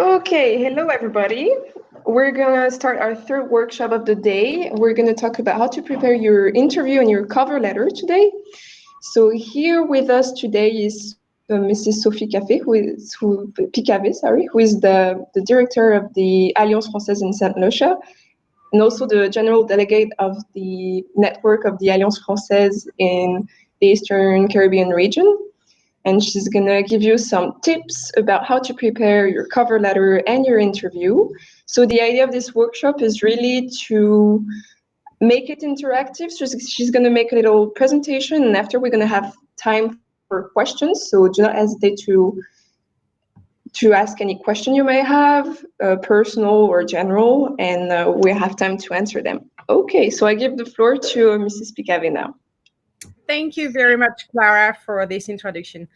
Okay, hello everybody. We're gonna start our third workshop of the day. We're gonna talk about how to prepare your interview and your cover letter today. So here with us today is Mrs. Sophie Picavé, who is the director of the Alliance Française in Saint Lucia, and also the general delegate of the network of the Alliance Française in the Eastern Caribbean region. And she's gonna give you some tips about how to prepare your cover letter and your interview. So the idea of this workshop is really to make it interactive. So she's gonna make a little presentation, and after we're gonna have time for questions. So do not hesitate to ask any question you may have, personal or general, and we have time to answer them. Okay, so I give the floor to Mrs. Picave now. Thank you very much, Clara, for this introduction.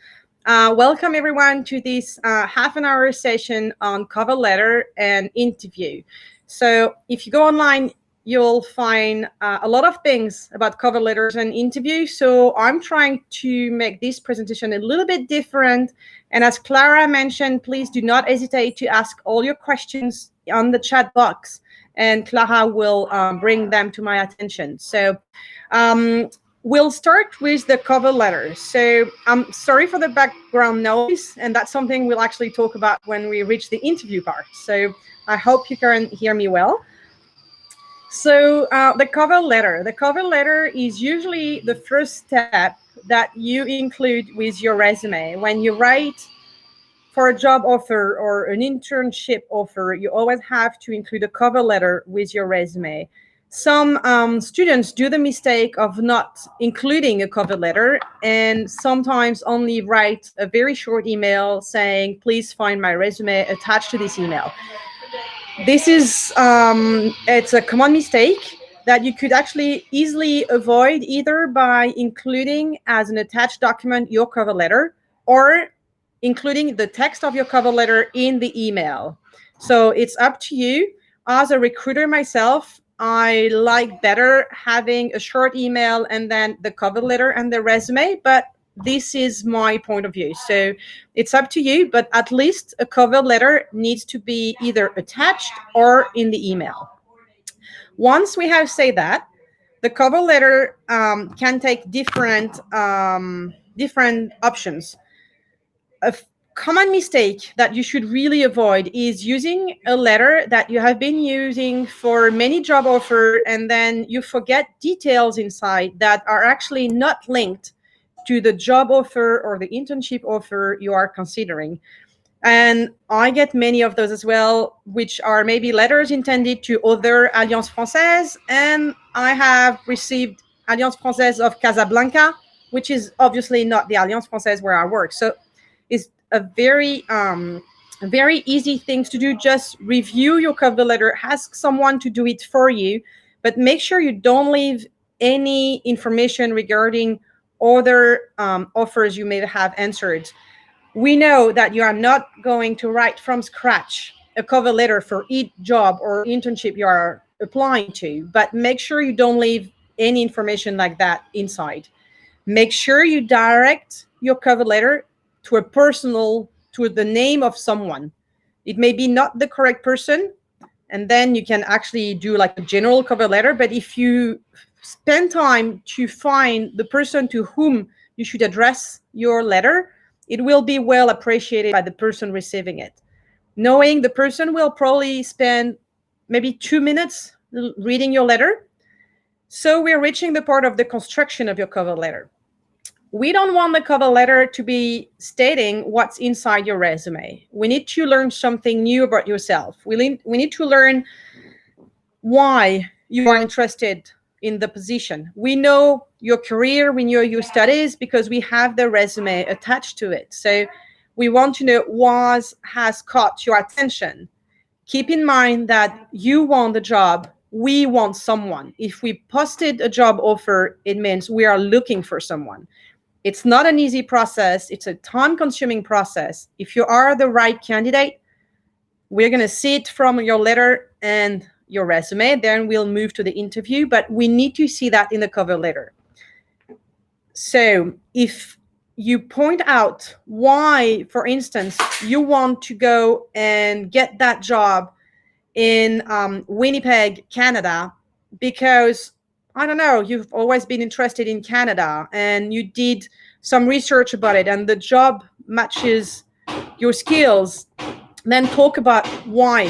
Welcome everyone to this half an hour session on cover letter and interview. So if you go online, you'll find a lot of things about cover letters and interview. So I'm trying to make this presentation a little bit different. And as Clara mentioned, please do not hesitate to ask all your questions on the chat box, and Clara will bring them to my attention. So we'll start with the cover letter. So I'm sorry for the background noise, and that's something we'll actually talk about when we reach the interview part. So I hope you can hear me well. So the cover letter is usually the first step that you include with your resume. When you write for a job offer or an internship offer, you always have to include a cover letter with your resume. Some students do the mistake of not including a cover letter and sometimes only write a very short email saying, please find my resume attached to this email. This is, it's a common mistake that you could actually easily avoid either by including as an attached document your cover letter or including the text of your cover letter in the email. So it's up to you. As a recruiter myself, I like better having a short email and then the cover letter and the resume, but this is my point of view. So it's up to you, but at least a cover letter needs to be either attached or in the email. Once we have said that, the cover letter can take different options. A common mistake that you should really avoid is using a letter that you have been using for many job offers and then you forget details inside that are actually not linked to the job offer or the internship offer you are considering. And I get many of those as well, which are maybe letters intended to other Alliance Française. And I have received Alliance Française of Casablanca, which is obviously not the Alliance Française where I work. So it's a very easy thing to do. Just review your cover letter, ask someone to do it for you, but make sure you don't leave any information regarding other offers you may have answered. We know that you are not going to write from scratch a cover letter for each job or internship you are applying to, but make sure you don't leave any information like that inside. Make sure you direct your cover letter to the name of someone. It may be not the correct person, and then you can actually do like a general cover letter, but if you spend time to find the person to whom you should address your letter, it will be well appreciated by the person receiving it. Knowing the person will probably spend maybe 2 minutes reading your letter. So we're reaching the part of the construction of your cover letter. We don't want the cover letter to be stating what's inside your resume. We need to learn something new about yourself. We need to learn why you are interested in the position. We know your career, we know your studies because we have the resume attached to it. So we want to know what has caught your attention. Keep in mind that you want the job, we want someone. If we posted a job offer, it means we are looking for someone. It's not an easy process. It's a time-consuming process. If you are the right candidate, we're going to see it from your letter and your resume. Then we'll move to the interview, but we need to see that in the cover letter. So if you point out why, for instance, you want to go and get that job in Winnipeg, Canada, because, I don't know, you've always been interested in Canada and you did some research about it and the job matches your skills. Then talk about why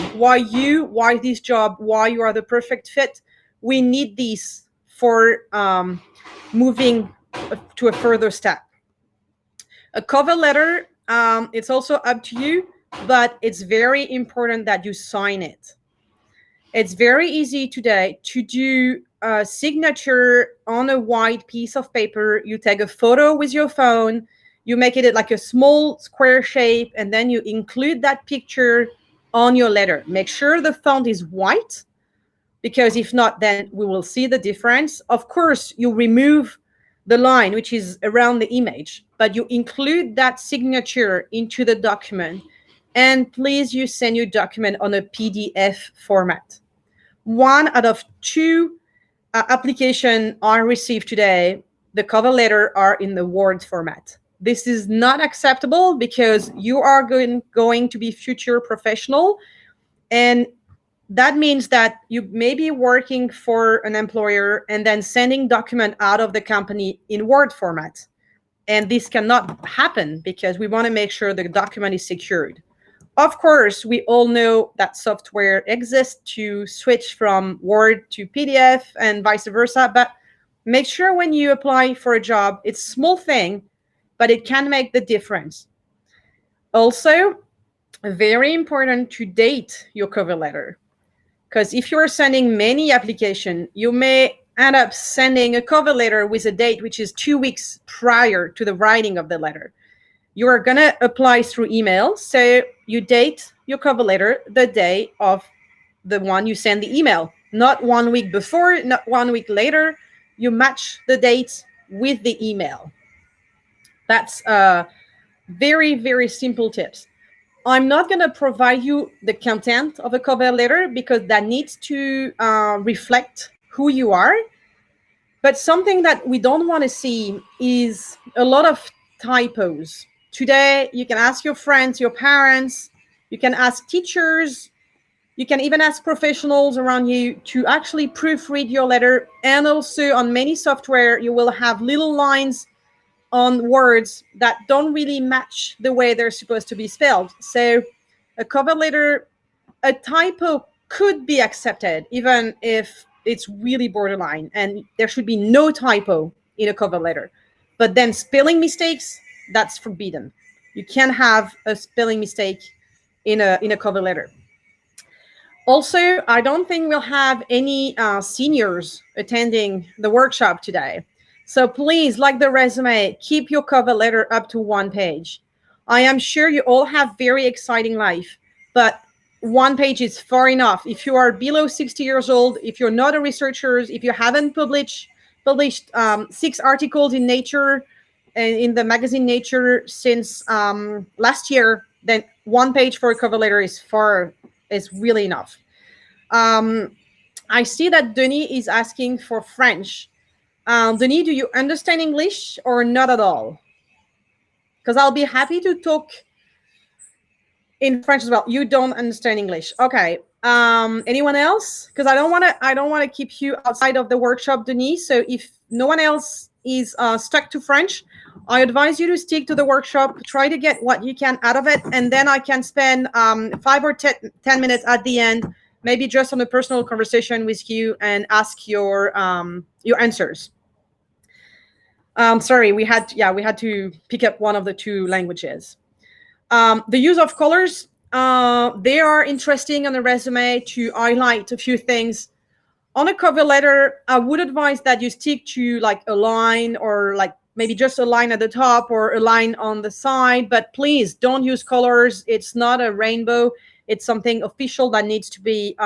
this job, why you are the perfect fit. We need these for moving to a further step. A cover letter, it's also up to you, but it's very important that you sign it. It's very easy today to do a signature on a white piece of paper. You take a photo with your phone, you make it like a small square shape, and then you include that picture on your letter. Make sure the font is white, because if not, then we will see the difference. Of course, you remove the line which is around the image, but you include that signature into the document. And please, you send your document on a PDF format. 1 out of 2 applications I received today, the cover letter are in the Word format. This is not acceptable because you are going to be future professional, and that means that you may be working for an employer and then sending document out of the company in Word format. And this cannot happen because we want to make sure the document is secured. Of course, we all know that software exists to switch from Word to PDF and vice versa, but make sure when you apply for a job, it's a small thing, but it can make the difference. Also, very important to date your cover letter, because if you're sending many applications, you may end up sending a cover letter with a date which is 2 weeks prior to the writing of the letter. You are going to apply through email, so you date your cover letter the day of the one you send the email, not 1 week before, not 1 week later. You match the dates with the email. That's very, very simple tips. I'm not going to provide you the content of a cover letter because that needs to reflect who you are. But something that we don't want to see is a lot of typos. Today, you can ask your friends, your parents, you can ask teachers, you can even ask professionals around you to actually proofread your letter. And also on many software, you will have little lines on words that don't really match the way they're supposed to be spelled. So a cover letter, a typo could be accepted, even if it's really borderline, and there should be no typo in a cover letter. But then spelling mistakes, that's forbidden. You can't have a spelling mistake in a cover letter. Also, I don't think we'll have any seniors attending the workshop today. So please, like the resume, keep your cover letter up to 1 page. I am sure you all have very exciting life, but 1 page is far enough. If you are below 60 years old, if you're not a researcher, if you haven't published 6 articles in Nature, in the magazine Nature since last year, then 1 page for a cover letter is really enough. I see that Denis is asking for French. Denis, do you understand English or not at all? Because I'll be happy to talk in French as well. You don't understand English. Okay. Anyone else? Because I don't want to keep you outside of the workshop, Denis. So if no one else is stuck to French, I advise you to stick to the workshop. Try to get what you can out of it, and then I can spend 5 or 10 minutes at the end, maybe just on a personal conversation with you and ask your answers. Sorry, we had to pick up one of the 2 languages. The use of colors, they are interesting on the resume to highlight a few things. On a cover letter, I would advise that you stick to like a line, or like maybe just a line at the top or a line on the side, but please don't use colors. It's not a rainbow. It's something official that needs to be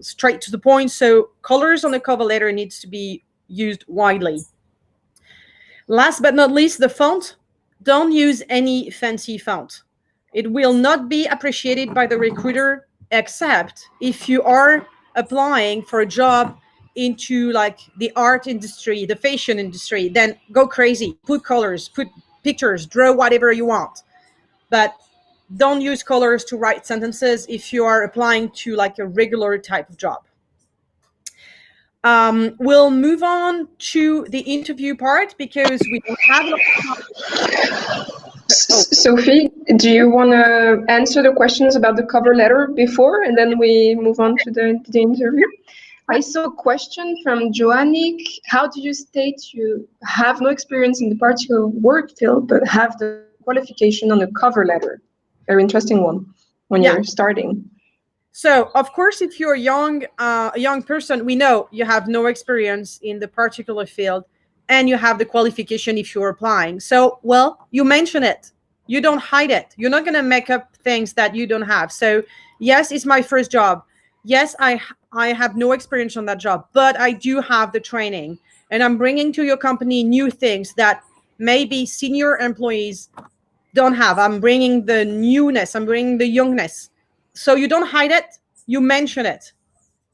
straight to the point. So colors on the cover letter needs to be used widely. Last but not least, the font. Don't use any fancy font. It will not be appreciated by the recruiter, except if you are applying for a job into like the art industry, the fashion industry, then go crazy, put colors, put pictures, draw whatever you want. But don't use colors to write sentences if you are applying to like a regular type of job. We'll move on to the interview part because we don't have a lot of time. Sophie, do you want to answer the questions about the cover letter before, and then we move on to the interview? I saw a question from Joannick. How do you state you have no experience in the particular work field, but have the qualification on the cover letter? Very interesting one when you're starting. So, of course, if you're a young person, we know you have no experience in the particular field and you have the qualification if you're applying. So, well, you mention it. You don't hide it. You're not going to make up things that you don't have. So, yes, it's my first job. Yes, I have no experience on that job, but I do have the training. And I'm bringing to your company new things that maybe senior employees don't have. I'm bringing the newness. I'm bringing the youngness. So you don't hide it, you mention it.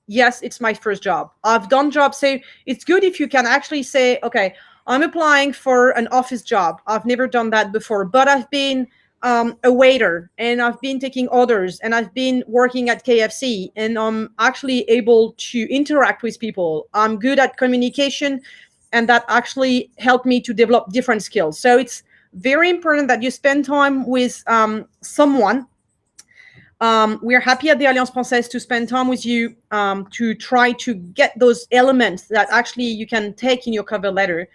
Yes, it's my first job. I've done jobs. So it's good if you can actually say, okay, I'm applying for an office job. I've never done that before, but I've been a waiter and I've been taking orders and I've been working at KFC and I'm actually able to interact with people. I'm good at communication and that actually helped me to develop different skills. So it's very important that you spend time with someone. We're happy at the Alliance Française to spend time with you to try to get those elements that actually you can take in your cover letter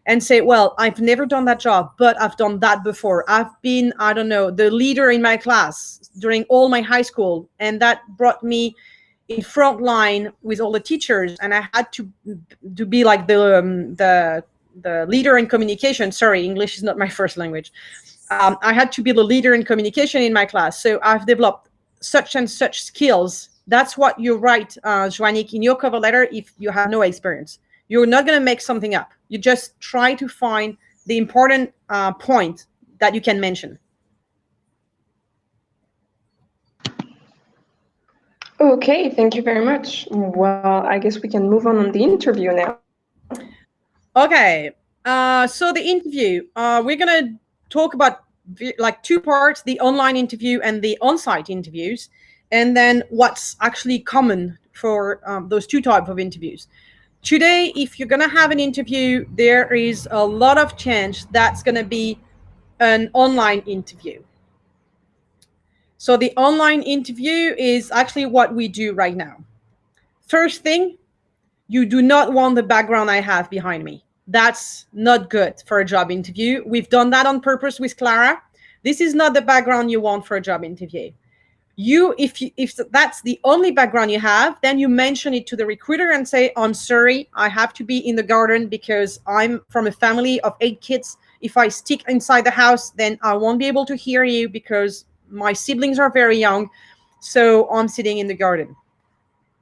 and say, well, I've never done that job, but I've done that before. I've been, I don't know, the leader in my class during all my high school, and that brought me in front line with all the teachers, and I had to be like the leader in communication. Sorry, English is not my first language. I had to be the leader in communication in my class. So I've developed such and such skills. That's what you write, Joannick, in your cover letter if you have no experience. You're not going to make something up. You just try to find the important point that you can mention. Okay, thank you very much. Well, I guess we can move on the interview now. Okay, so the interview, we're going to talk about like two parts, the online interview and the on-site interviews, and then what's actually common for those two types of interviews. Today, if you're going to have an interview, there is a lot of chance that's going to be an online interview. So the online interview is actually what we do right now. First thing, you do not want the background I have behind me. That's not good for a job interview. We've done that on purpose with Clara. This is not the background you want for a job interview. If that's the only background you have, then you mention it to the recruiter and say, I'm sorry, I have to be in the garden because I'm from a family of 8 kids. If I stick inside the house, then I won't be able to hear you because my siblings are very young. So I'm sitting in the garden.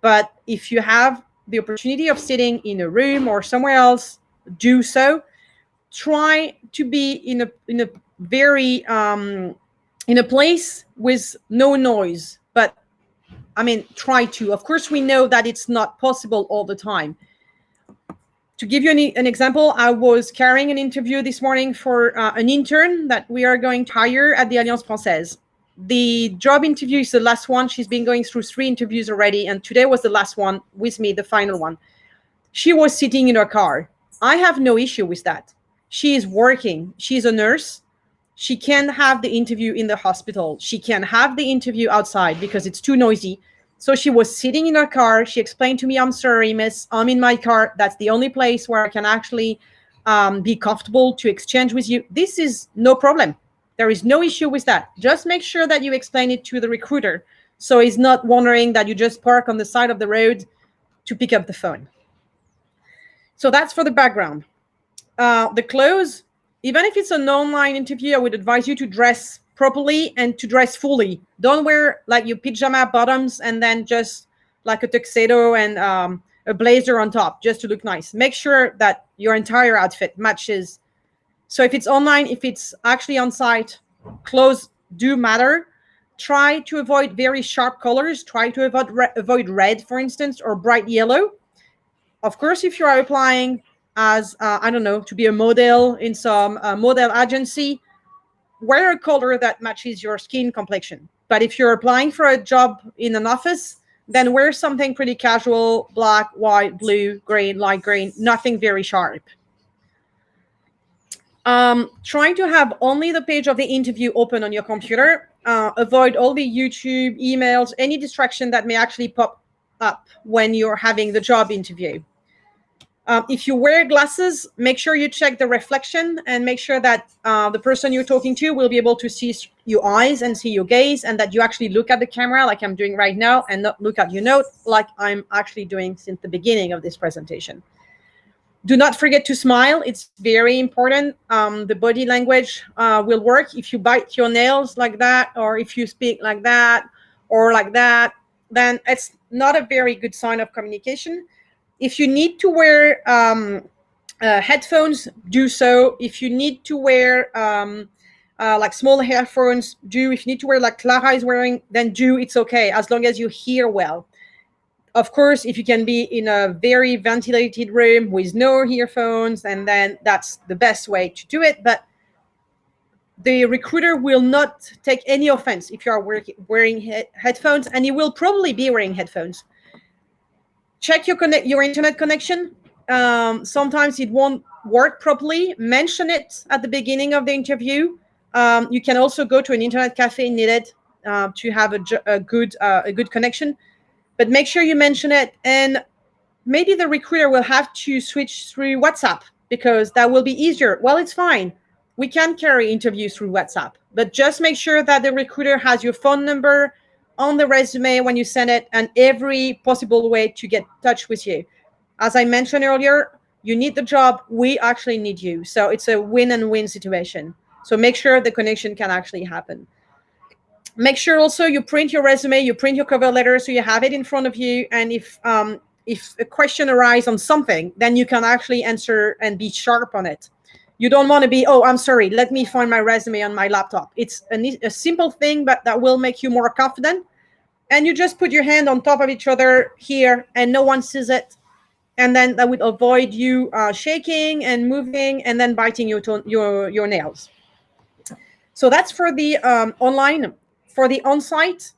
But if you have the opportunity of sitting in a room or somewhere else, do so. Try to be in a very in a place with no noise, but I mean, try to. Of course, we know that it's not possible all the time. To give you an example, I was carrying an interview this morning for an intern that we are going to hire at the Alliance Française. The job interview is the last one. She's been going through 3 interviews already, and today was the last one with me, the final one. She was sitting in her car. I have no issue with that. She is working. She's a nurse. She can have the interview in the hospital. She can have the interview outside because it's too noisy. So she was sitting in her car. She explained to me, I'm sorry, miss, I'm in my car. That's the only place where I can actually be comfortable to exchange with you. This is no problem. There is no issue with that. Just make sure that you explain it to the recruiter so he's not wondering that you just park on the side of the road to pick up the phone. So that's for the background. The clothes, even if it's an online interview, I would advise you to dress properly and to dress fully. Don't wear like your pajama bottoms and then just like a tuxedo and a blazer on top just to look nice. Make sure that your entire outfit matches. So if it's online, if it's actually on site, clothes do matter. Try to avoid very sharp colors. Try to avoid red, for instance, or bright yellow. Of course, if you are applying as, I don't know, to be a model in some model agency, wear a color that matches your skin complexion. But if you're applying for a job in an office, then wear something pretty casual, black, white, blue, green, light green, nothing very sharp. Trying to have only the page of the interview open on your computer. Avoid all the YouTube, emails, any distraction that may actually pop up when you're having the job interview. If you wear glasses, make sure you check the reflection and make sure that the person you're talking to will be able to see your eyes and see your gaze, and that you actually look at the camera like I'm doing right now and not look at your note like I'm actually doing since the beginning of this presentation. Do not forget to smile. It's very important. The body language will work. If you bite your nails like that, or if you speak like that, or like that, then it's not a very good sign of communication. If you need to wear headphones, do so. If you need to wear like small earphones, do. If you need to wear like Clara is wearing, then do. It's okay, as long as you hear well. Of course, if you can be in a very ventilated room with no earphones, and then that's the best way to do it. But the recruiter will not take any offense if you are wearing headphones, and you will probably be wearing headphones. Check your internet connection. Sometimes it won't work properly. Mention it at the beginning of the interview. You can also go to an internet cafe needed to have a good connection. But make sure you mention it, and maybe the recruiter will have to switch through WhatsApp because that will be easier. Well, it's fine. We can carry interviews through WhatsApp, but just make sure that the recruiter has your phone number on the resume when you send it, and every possible way to get in touch with you. As I mentioned earlier, you need the job. We actually need you. So it's a win and win situation. So make sure the connection can actually happen. Make sure also you print your resume, you print your cover letter, so you have it in front of you. And if a question arises on something, then you can actually answer and be sharp on it. You don't want to be, oh, I'm sorry, let me find my resume on my laptop. It's a simple thing, but that will make you more confident. And you just put your hand on top of each other here, and no one sees it. And then that would avoid you shaking and moving and then biting your nails. So that's for the online. For the on-site,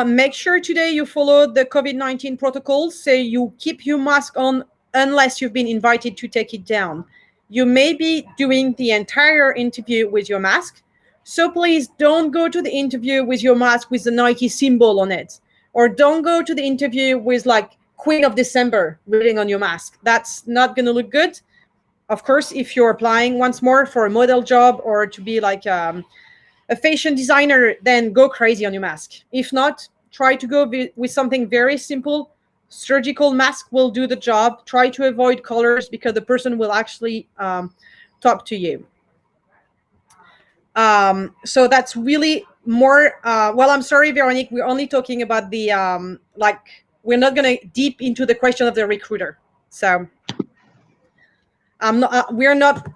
make sure today you follow the COVID-19 protocols. So you keep your mask on unless you've been invited to take it down. You may be doing the entire interview with your mask. So please don't go to the interview with your mask with the Nike symbol on it. Or don't go to the interview with like Queen of December written on your mask. That's not going to look good. Of course, if you're applying once more for a model job or to be like a fashion designer, then go crazy on your mask. If not, try to go with something very simple. Surgical mask will do the job. Try to avoid colors because the person will actually talk to you. So that's really more, well, I'm sorry, Veronique, we're only talking about the, we're not going to deep into the question of the recruiter. So we're not,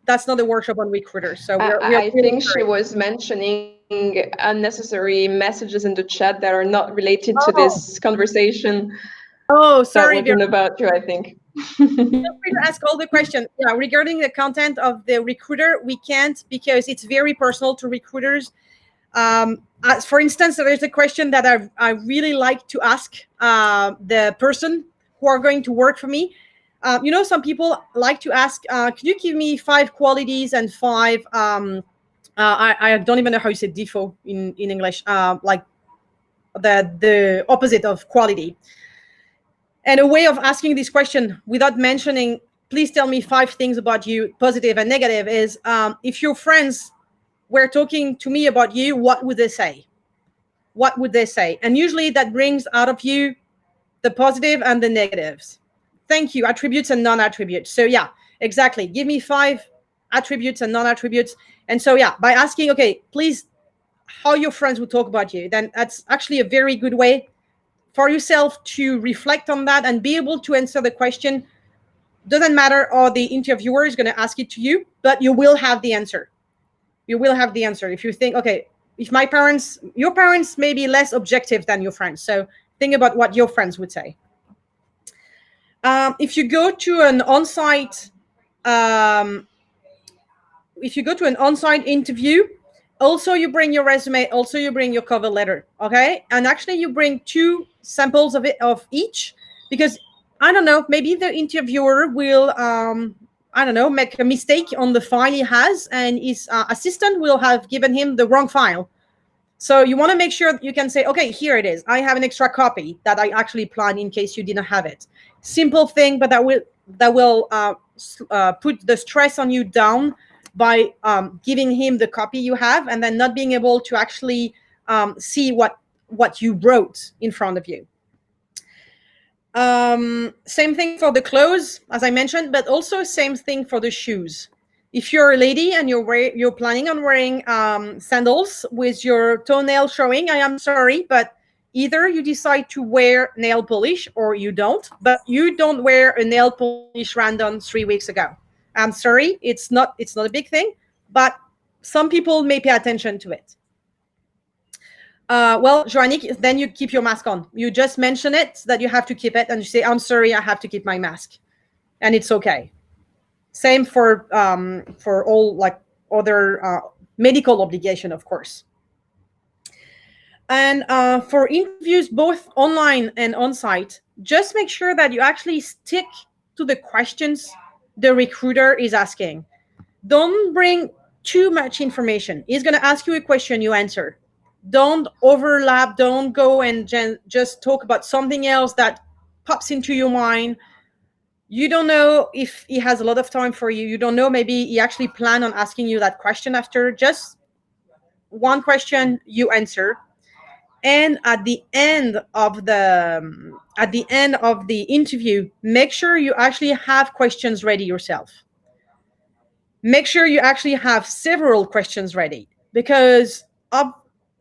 that's not a workshop on recruiters. So I think she was mentioning unnecessary messages in the chat that are not related to this conversation. Oh, sorry. That wasn't about you, I think. Feel free to ask all the questions. Yeah, regarding the content of the recruiter, we can't because it's very personal to recruiters. For instance, there's a question that I really like to ask the person who are going to work for me. Some people like to ask, can you give me 5 qualities and 5, I don't even know how you say default in English, like the opposite of quality. And a way of asking this question without mentioning, please tell me 5 things about you, positive and negative, is if your friends were talking to me about you, what would they say? What would they say? And usually that brings out of you the positive and the negatives. Thank you, attributes and non-attributes. So yeah, exactly. Give me 5 attributes and non-attributes. And so yeah, by asking, okay, please, how your friends would talk about you, then that's actually a very good way for yourself to reflect on that and be able to answer the question. Doesn't matter how the interviewer is going to ask it to you, but you will have the answer. You will have the answer. If you think, okay, if your parents may be less objective than your friends. So think about what your friends would say. If you go to an on-site interview, also you bring your resume, also you bring your cover letter, okay? And actually you bring 2 samples of each, because I don't know, maybe the interviewer will I don't know, make a mistake on the file he has, and his assistant will have given him the wrong file. So you want to make sure that you can say, okay, here it is. I have an extra copy that I actually planned in case you didn't have it. Simple thing, but that will put the stress on you down by giving him the copy you have, and then not being able to actually see what you wrote in front of you. Same thing for the clothes, as I mentioned, but also same thing for the shoes. If you're a lady and you're planning on wearing sandals with your toenail showing, I am sorry, but either you decide to wear nail polish or you don't, but you don't wear a nail polish random 3 weeks ago. I'm sorry, it's not a big thing, but some people may pay attention to it. Well, Joannick, then you keep your mask on. You just mention it, that you have to keep it, and you say, I'm sorry, I have to keep my mask. And it's okay. Same for all like other medical obligation, of course. And for interviews, both online and on-site, just make sure that you actually stick to the questions the recruiter is asking. Don't bring too much information. He's going to ask you a question, you answer. Don't overlap. Don't go and just talk about something else that pops into your mind. You don't know if he has a lot of time for you. You don't know, maybe he actually planned on asking you that question after. Just one question, you answer. And at the end of the interview, make sure you actually have questions ready yourself. Make sure you actually have several questions ready, because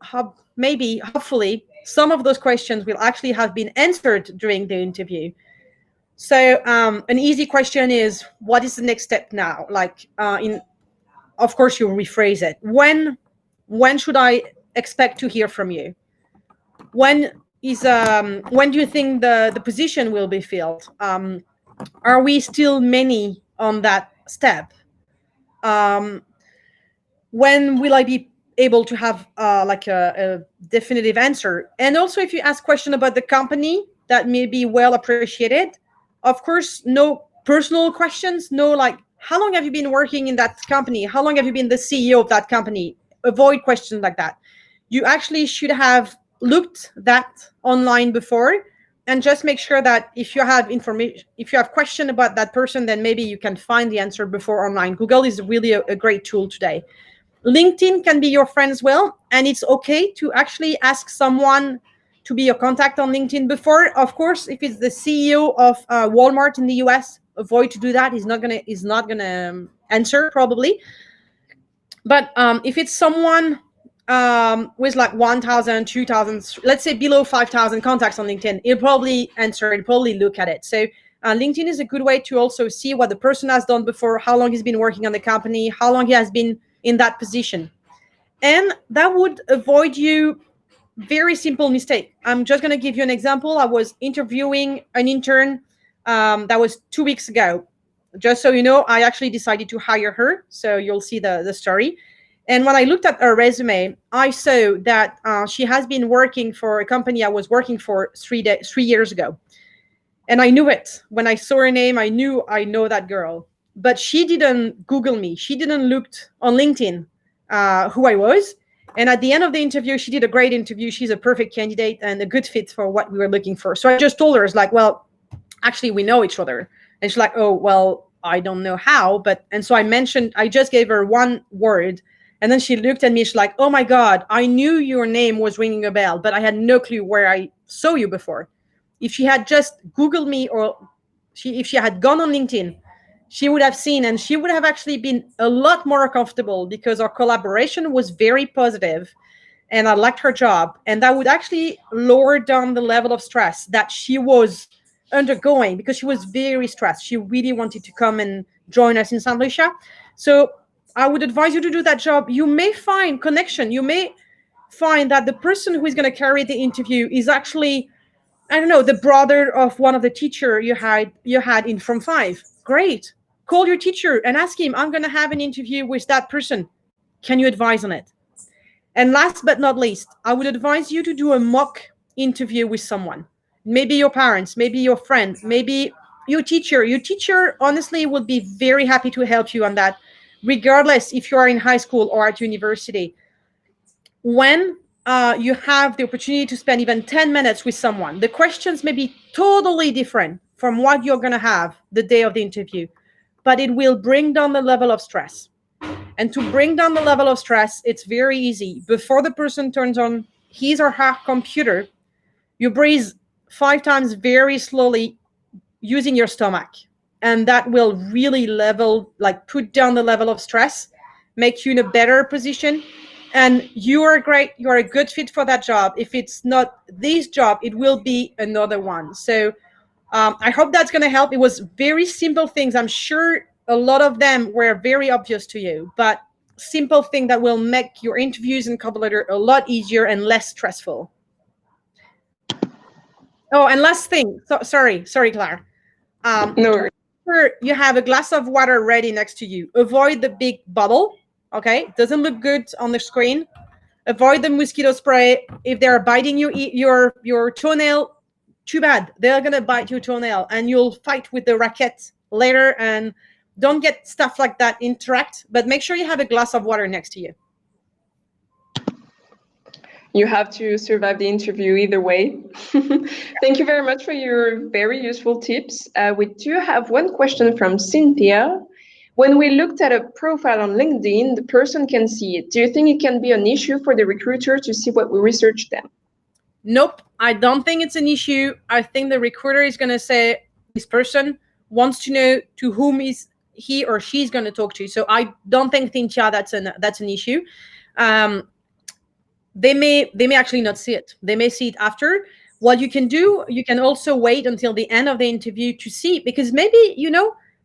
hopefully some of those questions will actually have been answered during the interview. So an easy question is, what is the next step now? Like, of course, you rephrase it. When should I expect to hear from you? When do you think the position will be filled? Are we still many on that step? When will I be able to have like a definitive answer? And also, if you ask question about the company, that may be well appreciated. Of course, no personal questions, no like, how long have you been working in that company? How long have you been the CEO of that company? Avoid questions like that. You actually should have looked that online before, and just make sure that if you have information, if you have question about that person, then maybe you can find the answer before online. Google is really a great tool today. LinkedIn can be your friend as well, and it's okay to actually ask someone to be your contact on LinkedIn before. Of course, if it's the CEO of Walmart in the US, avoid to do that. He's not gonna answer probably. But if it's someone with like 1,000, 2,000, let's say below 5,000 contacts on LinkedIn, he'll probably answer, he'll probably look at it. So LinkedIn is a good way to also see what the person has done before, how long he's been working on the company, how long he has been in that position. And that would avoid you very simple mistake. I'm just going to give you an example. I was interviewing an intern that was 2 weeks ago. Just so you know, I actually decided to hire her. So you'll see the story. And when I looked at her resume, I saw that she has been working for a company I was working for 3 years ago. And I knew it. When I saw her name, I know that girl. But she didn't Google me. She didn't look on LinkedIn who I was. And at the end of the interview, she did a great interview. She's a perfect candidate and a good fit for what we were looking for. So I just told her, it's like, well, actually, we know each other. And she's like, oh, well, I don't know how. And so I just gave her one word. And then she looked at me, she's like, oh my God, I knew your name was ringing a bell, but I had no clue where I saw you before. If she had just Googled me, or if she had gone on LinkedIn, she would have seen, and she would have actually been a lot more comfortable, because our collaboration was very positive and I liked her job. And that would actually lower down the level of stress that she was undergoing, because she was very stressed. She really wanted to come and join us in St. Lucia. So I would advise you to do that job. You may find connection. You may find that the person who is going to carry the interview is actually I don't know, the brother of one of the teacher you had in From 5. Great. Call your teacher and ask him, I'm going to have an interview with that person. Can you advise on it? And last but not least, I would advise you to do a mock interview with someone. Maybe your parents, maybe your friend, maybe your teacher. Your teacher, honestly, would be very happy to help you on that, regardless if you are in high school or at university. When you have the opportunity to spend even 10 minutes with someone, the questions may be totally different from what you're going to have the day of the interview, but it will bring down the level of stress. And to bring down the level of stress, it's very easy. Before the person turns on his or her computer, you breathe 5 times very slowly using your stomach. And that will really put down the level of stress, make you in a better position. And you are great. You are a good fit for that job. If it's not this job, it will be another one. So I hope that's going to help. It was very simple things. I'm sure a lot of them were very obvious to you, but simple thing that will make your interviews and cover letter a lot easier and less stressful. Oh, and last thing. Sorry, Claire. No. You have a glass of water ready next to you. Avoid the big bottle. Okay, doesn't look good on the screen. Avoid the mosquito spray. If they're biting your toenail, too bad. They're gonna bite your toenail, and you'll fight with the racket later. And don't get stuff like that interact. But make sure you have a glass of water next to you. You have to survive the interview either way. Thank you very much for your very useful tips. We do have one question from Cynthia. When we looked at a profile on LinkedIn, the person can see it. Do you think it can be an issue for the recruiter to see what we researched them? Nope, I don't think it's an issue. I think the recruiter is going to say this person wants to know to whom is he or she's going to talk to. So I don't think, Cynthia, that's an issue. They may actually not see it. They may see it after. What you can do, you can also wait until the end of the interview to see, because maybe,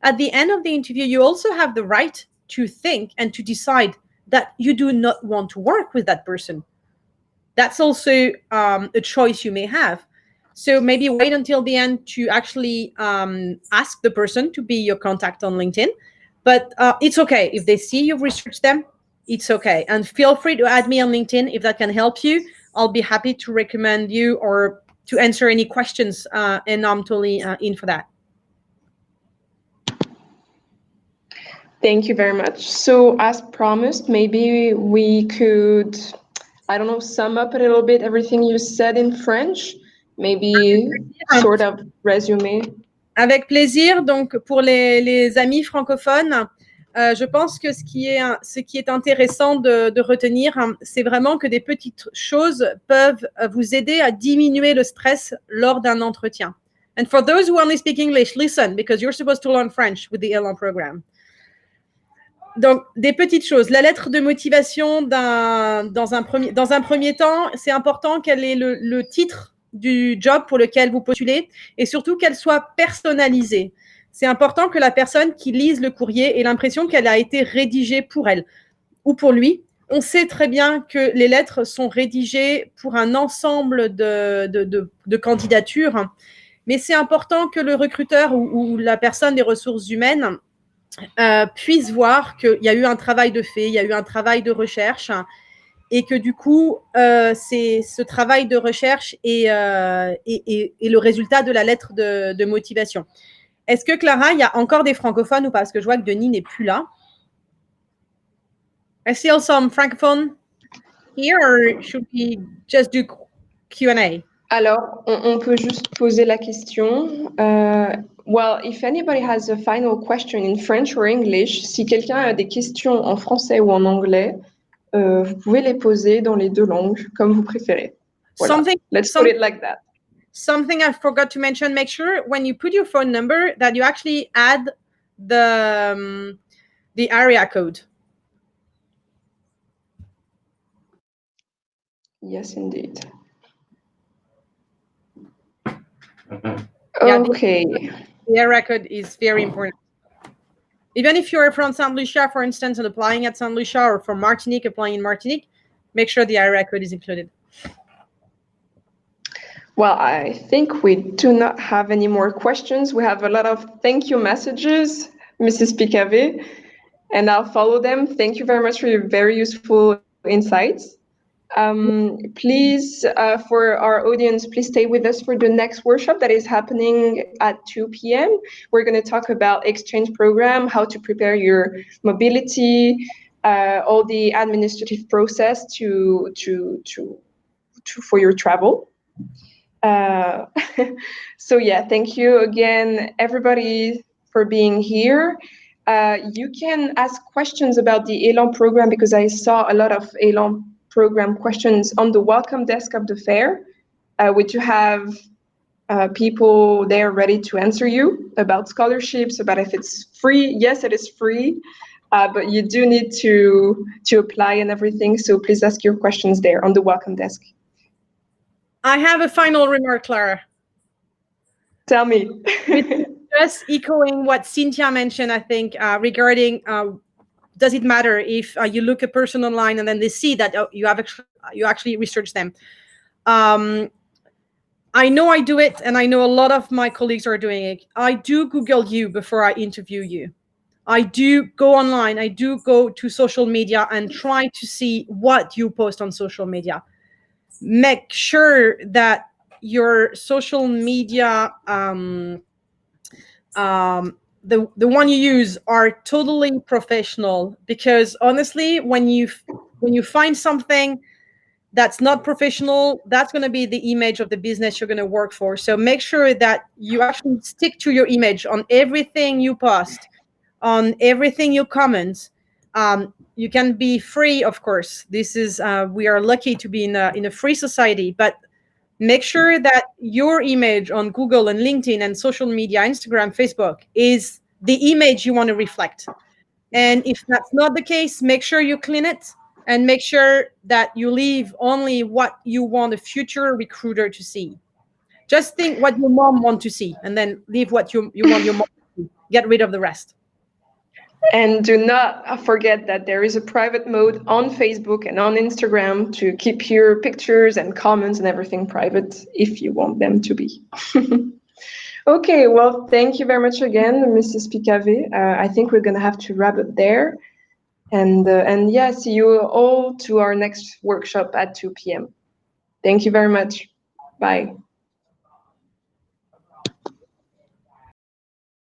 at the end of the interview, you also have the right to think and to decide that you do not want to work with that person. That's also a choice you may have. So maybe wait until the end to actually ask the person to be your contact on LinkedIn. But it's okay. If they see you've researched them, it's okay. And feel free to add me on LinkedIn if that can help you. I'll be happy to recommend you or to answer any questions, and I'm totally in for that. Thank you very much. So as promised, maybe we could, sum up a little bit everything you said in French, maybe sort of resume. Avec plaisir. Donc, pour les amis francophones, je pense que ce qui est intéressant de retenir, c'est vraiment que des petites choses peuvent vous aider à diminuer le stress lors d'un entretien. And for those who only speak English, listen, because you're supposed to learn French with the L1 program. Donc, des petites choses. La lettre de motivation, dans un premier temps, c'est important qu'elle ait le titre du job pour lequel vous postulez et surtout qu'elle soit personnalisée. C'est important que la personne qui lise le courrier ait l'impression qu'elle a été rédigée pour elle ou pour lui. On sait très bien que les lettres sont rédigées pour un ensemble de candidatures, mais c'est important que le recruteur ou la personne des ressources humaines puisse voir qu'il y a eu un travail de fait, il y a eu un travail de recherche et que du coup, c'est ce travail de recherche et le résultat de la lettre de motivation. Est-ce que, Clara, il y a encore des francophones ou pas? Parce que je vois que Denis n'est plus là. I still some francophone here, or should we just do Q&A? Alors, on peut juste poser la question. Well, if anybody has a final question in French or English, si quelqu'un a des questions en français ou en anglais, vous pouvez les poser dans les deux langues, comme vous préférez. Voilà. Let's put it like that. Something I forgot to mention, make sure when you put your phone number that you actually add the area code. Yes, indeed. Yeah, okay. The area code is very important. Even if you're from Saint Lucia, for instance, and applying at Saint Lucia, or from Martinique, applying in Martinique, make sure the area code is included. Well, I think we do not have any more questions. We have a lot of thank you messages, Mrs. Picave, and I'll follow them. Thank you very much for your very useful insights. Please, for our audience, please stay with us for the next workshop that is happening at 2 p.m. We're going to talk about exchange program, how to prepare your mobility, all the administrative process for your travel. So yeah, thank you again, everybody, for being here. You can ask questions about the Elan program because I saw a lot of Elan program questions on the welcome desk of the fair. We do have people there ready to answer you about scholarships, about if it's free. Yes, it is free, but you do need to apply and everything. So please ask your questions there on the welcome desk. I have a final remark, Clara. Tell me. Just echoing what Cynthia mentioned, I think, regarding does it matter if you look a person online and then they see that you actually research them. I know I do it, and I know a lot of my colleagues are doing it. I do Google you before I interview you. I do go online. I do go to social media and try to see what you post on social media. Make sure that your social media, the one you use, are totally professional. Because honestly, when you find something that's not professional, that's going to be the image of the business you're going to work for. So make sure that you actually stick to your image on everything you post, on everything you comment. You can be free, of course. This is we are lucky to be in a free society, but make sure that your image on Google and LinkedIn and social media, Instagram, Facebook, is the image you want to reflect. And if that's not the case, make sure you clean it and make sure that you leave only what you want a future recruiter to see. Just think what your mom wants to see and then leave what you want your mom to see. Get rid of the rest. And do not forget that there is a private mode on Facebook and on Instagram to keep your pictures and comments and everything private if you want them to be. Okay, well, thank you very much again, Mrs. Picave. I think we're going to have to wrap it there. And yeah, see you all to our next workshop at 2 p.m. Thank you very much. Bye.